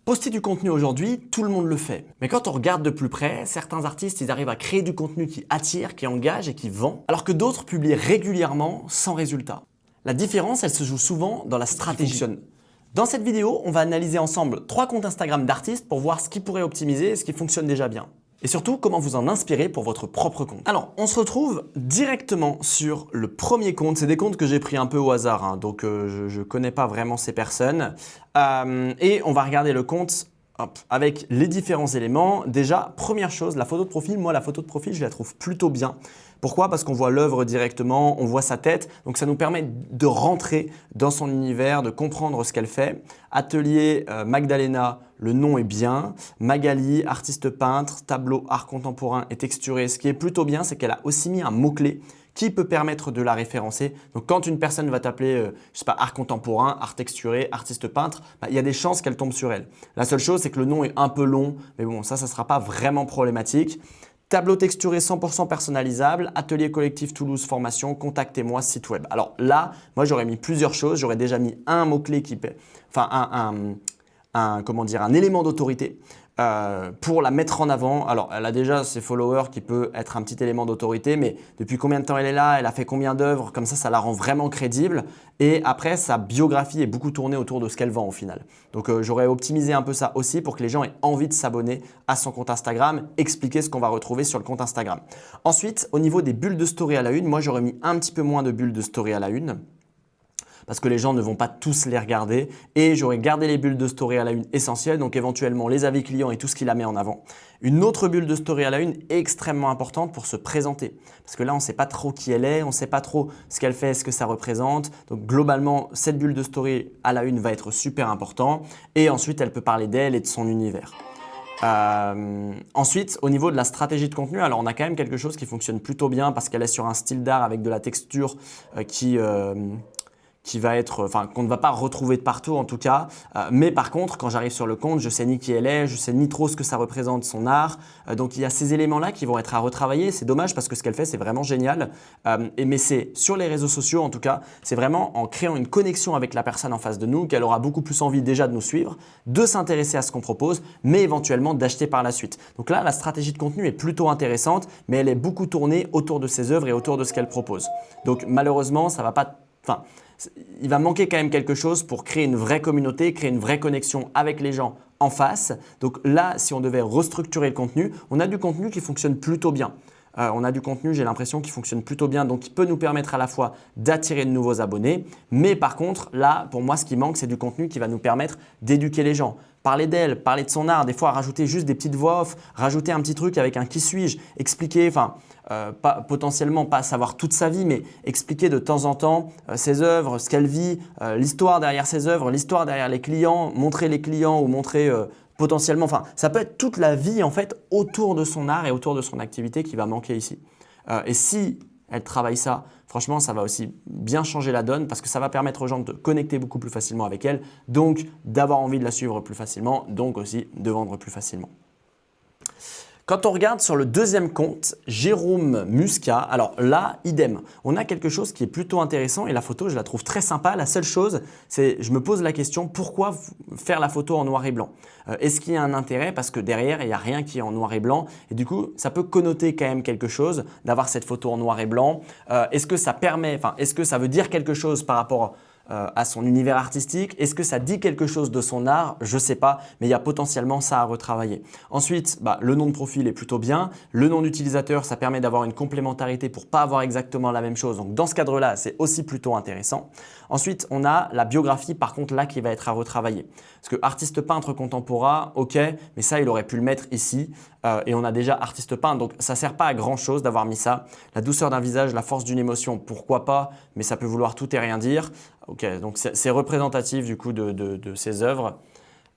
Poster du contenu aujourd'hui, tout le monde le fait. Mais quand on regarde de plus près, certains artistes, ils arrivent à créer du contenu qui attire, qui engage et qui vend, alors que d'autres publient régulièrement sans résultat. La différence, elle se joue souvent dans la stratégie. Dans cette vidéo, on va analyser ensemble 3 comptes Instagram d'artistes pour voir ce qui pourrait optimiser et ce qui fonctionne déjà bien. Et surtout, comment vous en inspirer pour votre propre compte. Alors, on se retrouve directement sur le premier compte. C'est des comptes que j'ai pris un peu au hasard, hein, donc je ne connais pas vraiment ces personnes. Et on va regarder le compte avec les différents éléments. Déjà, première chose, la photo de profil. Moi, la photo de profil, je la trouve plutôt bien. Pourquoi? Parce qu'on voit l'œuvre directement, on voit sa tête. Donc, ça nous permet de rentrer dans son univers, de comprendre ce qu'elle fait. Atelier Magdalena, le nom est bien. Magali, artiste peintre, tableau, art contemporain et texturé. Ce qui est plutôt bien, c'est qu'elle a aussi mis un mot-clé qui peut permettre de la référencer. Donc, quand une personne va t'appeler, je sais pas, art contemporain, art texturé, artiste peintre, il y a des chances qu'elle tombe sur elle. La seule chose, c'est que le nom est un peu long, mais bon, ça ne sera pas vraiment problématique. Tableau texturé 100% personnalisable, atelier collectif Toulouse formation, contactez-moi, site web. Alors là, moi j'aurais mis plusieurs choses. J'aurais déjà mis un mot-clé qui paie, enfin un élément d'autorité pour la mettre en avant. Alors elle a déjà ses followers qui peut être un petit élément d'autorité, mais depuis combien de temps elle est là, elle a fait combien d'œuvres, comme ça la rend vraiment crédible. Et après, sa biographie est beaucoup tournée autour de ce qu'elle vend au final. Donc j'aurais optimisé un peu ça aussi pour que les gens aient envie de s'abonner à son compte Instagram, expliquer ce qu'on va retrouver sur le compte Instagram. Ensuite, au niveau des bulles de story à la une, moi j'aurais mis un petit peu moins de bulles de story à la une, parce que les gens ne vont pas tous les regarder, et j'aurais gardé les bulles de story à la une essentielles, donc éventuellement les avis clients et tout ce qui la met en avant. Une autre bulle de story à la une extrêmement importante pour se présenter, parce que là on ne sait pas trop qui elle est, on ne sait pas trop ce qu'elle fait, ce que ça représente. Donc globalement, cette bulle de story à la une va être super important, et ensuite elle peut parler d'elle et de son univers. Ensuite, au niveau de la stratégie de contenu, alors on a quand même quelque chose qui fonctionne plutôt bien parce qu'elle est sur un style d'art avec de la texture qui va être, qu'on ne va pas retrouver de partout en tout cas. Mais par contre, quand j'arrive sur le compte, je sais ni qui elle est, je sais ni trop ce que ça représente son art. Donc il y a ces éléments-là qui vont être à retravailler. C'est dommage parce que ce qu'elle fait, c'est vraiment génial. Mais c'est sur les réseaux sociaux en tout cas, c'est vraiment en créant une connexion avec la personne en face de nous qu'elle aura beaucoup plus envie déjà de nous suivre, de s'intéresser à ce qu'on propose, mais éventuellement d'acheter par la suite. Donc là, la stratégie de contenu est plutôt intéressante, mais elle est beaucoup tournée autour de ses œuvres et autour de ce qu'elle propose. Donc malheureusement, ça va pas… il va manquer quand même quelque chose pour créer une vraie communauté, créer une vraie connexion avec les gens en face. Donc là, si on devait restructurer le contenu, on a du contenu qui fonctionne plutôt bien. On a du contenu, j'ai l'impression, qui fonctionne plutôt bien, donc qui peut nous permettre à la fois d'attirer de nouveaux abonnés. Mais par contre, là, pour moi, ce qui manque, c'est du contenu qui va nous permettre d'éduquer les gens. Parler d'elle, parler de son art, des fois rajouter juste des petites voix off, rajouter un petit truc avec un qui suis-je, expliquer, potentiellement pas savoir toute sa vie, mais expliquer de temps en temps ses œuvres, ce qu'elle vit, l'histoire derrière ses œuvres, l'histoire derrière les clients, montrer les clients ou montrer potentiellement, ça peut être toute la vie en fait autour de son art et autour de son activité qui va manquer ici. Et si elle travaille ça, franchement, ça va aussi bien changer la donne parce que ça va permettre aux gens de connecter beaucoup plus facilement avec elle, donc d'avoir envie de la suivre plus facilement, donc aussi de vendre plus facilement. Quand on regarde sur le deuxième compte, Jérôme Muscat, alors là, idem. On a quelque chose qui est plutôt intéressant et la photo, je la trouve très sympa. La seule chose, c'est je me pose la question, pourquoi faire la photo en noir et blanc? Est-ce qu'il y a un intérêt? Parce que derrière, il n'y a rien qui est en noir et blanc et du coup, ça peut connoter quand même quelque chose d'avoir cette photo en noir et blanc. Est-ce que ça permet, est-ce que ça veut dire quelque chose par rapport à son univers artistique? Est-ce que ça dit quelque chose de son art? Je ne sais pas, mais il y a potentiellement ça à retravailler. Ensuite, le nom de profil est plutôt bien. Le nom d'utilisateur, ça permet d'avoir une complémentarité pour ne pas avoir exactement la même chose. Donc dans ce cadre-là, c'est aussi plutôt intéressant. Ensuite, on a la biographie par contre là qui va être à retravailler. Parce que artiste peintre contemporain, ok, mais ça il aurait pu le mettre ici. Et on a déjà artiste peintre, donc ça ne sert pas à grand chose d'avoir mis ça. La douceur d'un visage, la force d'une émotion, pourquoi pas, mais ça peut vouloir tout et rien dire. Ok, donc c'est représentatif du coup de ses œuvres.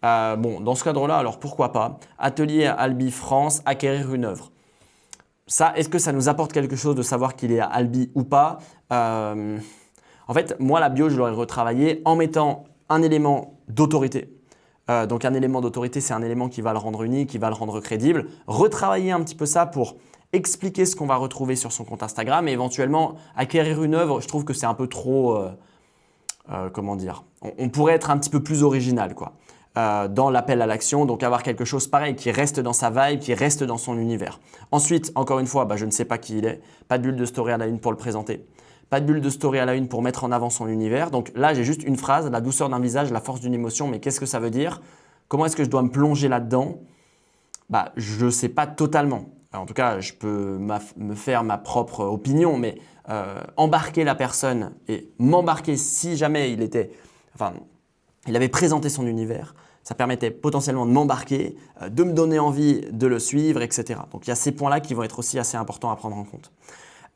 Dans ce cadre-là, alors pourquoi pas. Atelier à Albi France, acquérir une œuvre. Ça, est-ce que ça nous apporte quelque chose de savoir qu'il est à Albi ou pas? En fait, moi la bio, je l'aurais retravaillé en mettant un élément d'autorité. Donc un élément d'autorité, c'est un élément qui va le rendre unique, qui va le rendre crédible. Retravailler un petit peu ça pour expliquer ce qu'on va retrouver sur son compte Instagram et éventuellement acquérir une œuvre, je trouve que c'est un peu trop… comment dire, on pourrait être un petit peu plus original, quoi. dans l'appel à l'action. Donc avoir quelque chose pareil qui reste dans sa vibe, qui reste dans son univers. Ensuite, encore une fois, je ne sais pas qui il est. Pas de bulle de story à la une pour le présenter. Pas de bulle de story à la une pour mettre en avant son univers. Donc là, j'ai juste une phrase, la douceur d'un visage, la force d'une émotion. Mais qu'est-ce que ça veut dire? Comment est-ce que je dois me plonger là-dedans? Je ne sais pas totalement. En tout cas, je peux me faire ma propre opinion, mais embarquer la personne et m'embarquer si jamais il avait présenté son univers, ça permettait potentiellement de m'embarquer, de me donner envie de le suivre, etc. Donc, il y a ces points-là qui vont être aussi assez importants à prendre en compte.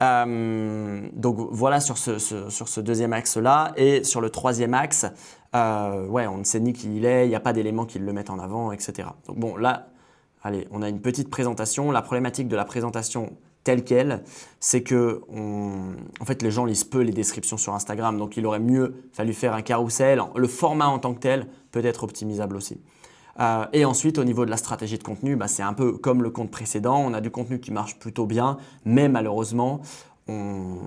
Donc, voilà sur ce deuxième axe-là. Et sur le troisième axe, on ne sait ni qui il est, il n'y a pas d'éléments qui le mettent en avant, etc. Donc, bon, là… Allez, on a une petite présentation. La problématique de la présentation telle qu'elle, c'est que en fait, les gens lisent peu les descriptions sur Instagram. Donc, il aurait mieux fallu faire un carrousel. Le format en tant que tel peut être optimisable aussi. Et ensuite, au niveau de la stratégie de contenu, c'est un peu comme le compte précédent. On a du contenu qui marche plutôt bien, mais malheureusement, en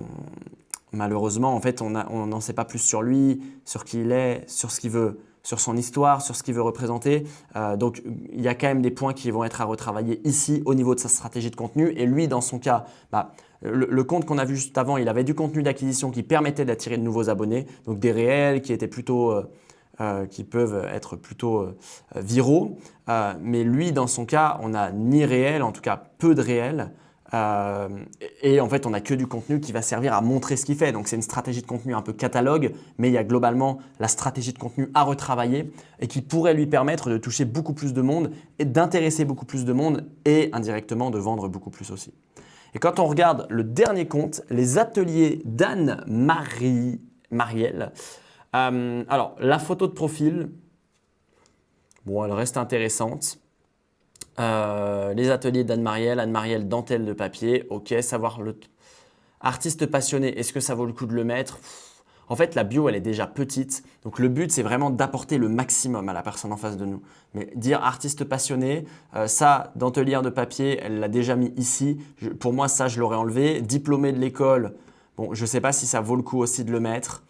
fait, on n'en sait pas plus sur lui, sur qui il est, sur ce qu'il veut, sur son histoire, sur ce qu'il veut représenter. Donc, il y a quand même des points qui vont être à retravailler ici au niveau de sa stratégie de contenu. Et lui, dans son cas, le compte qu'on a vu juste avant, il avait du contenu d'acquisition qui permettait d'attirer de nouveaux abonnés, donc des réels qui étaient plutôt… qui peuvent être plutôt viraux. Mais lui, dans son cas, on n'a ni réel, en tout cas peu de réel. Et en fait, on n'a que du contenu qui va servir à montrer ce qu'il fait. Donc, c'est une stratégie de contenu un peu catalogue, mais il y a globalement la stratégie de contenu à retravailler et qui pourrait lui permettre de toucher beaucoup plus de monde et d'intéresser beaucoup plus de monde et indirectement de vendre beaucoup plus aussi. Et quand on regarde le dernier compte, les ateliers d'Anne-Marielle, alors la photo de profil, bon, elle reste intéressante. Les ateliers d'Anne-Marielle, dentelle de papier, ok, savoir le artiste passionné, est-ce que ça vaut le coup de le mettre? En fait, la bio, elle est déjà petite, donc le but, c'est vraiment d'apporter le maximum à la personne en face de nous. Mais dire artiste passionné, ça, dentelière de papier, elle l'a déjà mis ici. Pour moi, ça, je l'aurais enlevé. Diplômé de l'école, bon, je ne sais pas si ça vaut le coup aussi de le mettre.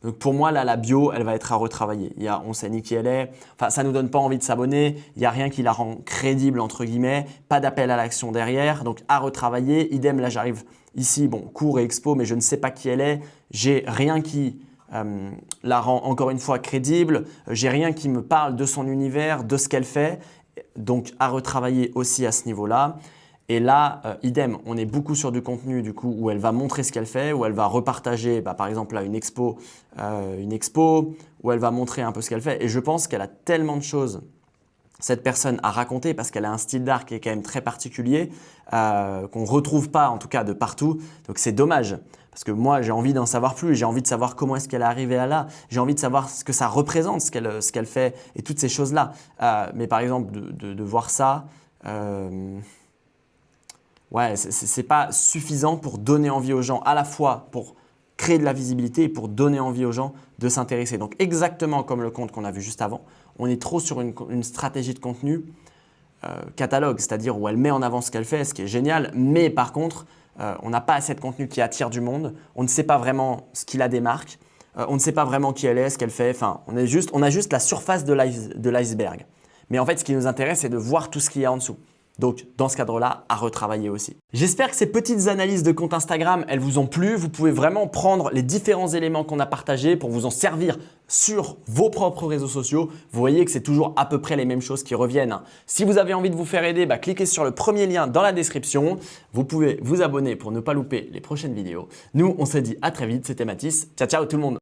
Donc pour moi, là, la bio, elle va être à retravailler. On sait ni qui elle est. Enfin, ça ne nous donne pas envie de s'abonner. Il n'y a rien qui la rend crédible, entre guillemets. Pas d'appel à l'action derrière. Donc à retravailler. Idem, là, j'arrive ici, bon, cours et expo, mais je ne sais pas qui elle est. J'ai rien qui la rend encore une fois crédible. J'ai rien qui me parle de son univers, de ce qu'elle fait. Donc à retravailler aussi à ce niveau-là. Et là, idem, on est beaucoup sur du contenu du coup où elle va montrer ce qu'elle fait, où elle va repartager par exemple là, une expo, où elle va montrer un peu ce qu'elle fait. Et je pense qu'elle a tellement de choses, cette personne, à raconter parce qu'elle a un style d'art qui est quand même très particulier, qu'on ne retrouve pas en tout cas de partout. Donc c'est dommage parce que moi, j'ai envie d'en savoir plus. J'ai envie de savoir comment est-ce qu'elle est arrivée à là. J'ai envie de savoir ce que ça représente, ce qu'elle fait et toutes ces choses-là. Mais par exemple, de voir ça… ouais, ce n'est pas suffisant pour donner envie aux gens, à la fois pour créer de la visibilité et pour donner envie aux gens de s'intéresser. Donc exactement comme le compte qu'on a vu juste avant, on est trop sur une stratégie de contenu catalogue, c'est-à-dire où elle met en avant ce qu'elle fait, ce qui est génial, mais par contre, on n'a pas assez de contenu qui attire du monde, on ne sait pas vraiment ce qui la démarque, on ne sait pas vraiment qui elle est, ce qu'elle fait, enfin, on a juste la surface de l'iceberg. Mais en fait, ce qui nous intéresse, c'est de voir tout ce qu'il y a en dessous. Donc, dans ce cadre-là, à retravailler aussi. J'espère que ces petites analyses de compte Instagram, elles vous ont plu. Vous pouvez vraiment prendre les différents éléments qu'on a partagés pour vous en servir sur vos propres réseaux sociaux. Vous voyez que c'est toujours à peu près les mêmes choses qui reviennent. Si vous avez envie de vous faire aider, cliquez sur le premier lien dans la description. Vous pouvez vous abonner pour ne pas louper les prochaines vidéos. Nous, on se dit à très vite. C'était Mathis. Ciao, ciao tout le monde.